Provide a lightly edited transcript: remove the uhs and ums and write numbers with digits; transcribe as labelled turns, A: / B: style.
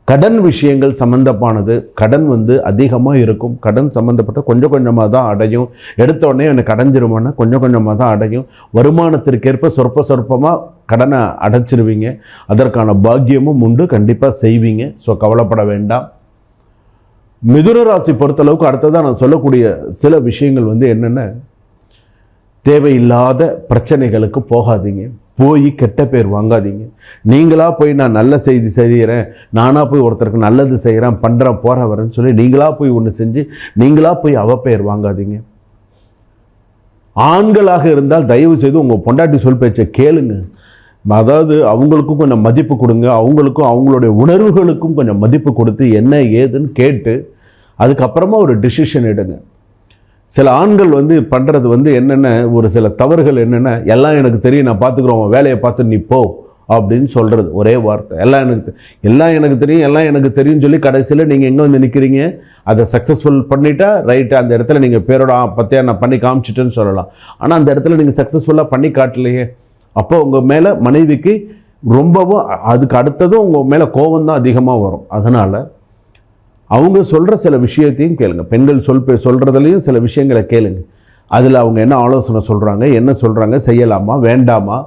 A: கடன் விஷயங்கள் சம்மந்தமானது, கடன் அதிகமாக இருக்கும். கடன் சம்மந்தப்பட்ட கொஞ்சம் கொஞ்சமாக தான் அடையும். எடுத்த உடனே எனக்கு அடைஞ்சிருமானா கொஞ்சம் கொஞ்சமாக தான் அடையும். வருமானத்திற்கேற்ப சொற்பமாக கடனை அடைச்சிருவீங்க. அதற்கான பாக்கியமும் உண்டு, கண்டிப்பாக செய்வீங்க. ஸோ கவலைப்பட வேண்டாம். மிதுன ராசி பொறுத்தளவுக்கு அடுத்ததான் நான் சொல்லக்கூடிய சில விஷயங்கள் என்னென்ன, தேவையில்லாத பிரச்சனைகளுக்கு போகாதீங்க. போய் கெட்ட பேர் வாங்காதீங்க. நீங்களாக போய் நான் நல்ல செய்தி செய்கிறேன், நானாக போய் ஒருத்தருக்கு நல்லது செய்கிறேன், பண்ணுறேன், போகிறேன் வரேன்னு சொல்லி நீங்களாக போய் ஒன்று செஞ்சு நீங்களாக போய் அவப்பெயர் வாங்காதீங்க. ஆண்களாக இருந்தால் தயவு செய்து உங்கள் பொண்டாட்டி சொல் பேச்சை கேளுங்க. அதாவது அவங்களுக்கும் கொஞ்சம் மதிப்பு கொடுங்க. அவங்களுக்கும் அவங்களுடைய உணர்வுகளுக்கும் கொஞ்சம் மதிப்பு கொடுத்து என்ன ஏதுன்னு கேட்டு அதுக்கப்புறமா ஒரு டிசிஷன் எடுங்க. சில ஆண்கள் பண்ணுறது என்னென்ன, ஒரு சில தவறுகள் என்னென்ன, எல்லாம் எனக்கு தெரியும், நான் பார்த்துக்குறோம், வேலையை பார்த்து நீ போ அப்படின்னு சொல்கிறது. ஒரே வார்த்தை, எல்லாம் எனக்கு தெரியும், எல்லாம் எனக்கு தெரியும்னு சொல்லி கடைசியில் நீங்கள் எங்கே நிற்கிறீங்க, அதை சக்ஸஸ்ஃபுல் பண்ணிட்டா ரைட்டு, அந்த இடத்துல நீங்கள் பேரோட பற்றியா நான் பண்ணி காமிச்சிட்டேன்னு சொல்லலாம். ஆனால் அந்த இடத்துல நீங்கள் சக்ஸஸ்ஃபுல்லாக பண்ணி காட்டலையே. அப்போ உங்கள் மேலே மனைவிக்கு ரொம்பவும் அதுக்கு அடுத்ததும் உங்கள் மேலே கோபம் தான் அதிகமாக வரும். அதனால் அவங்க சொல்கிற சில விஷயத்தையும் கேளுங்க. பெண்கள் சொல்கிறதுலையும் சில விஷயங்களை கேளுங்க. அதில் அவங்க என்ன ஆலோசனை சொல்கிறாங்க, என்ன சொல்கிறாங்க, செய்யலாமா வேண்டாமா,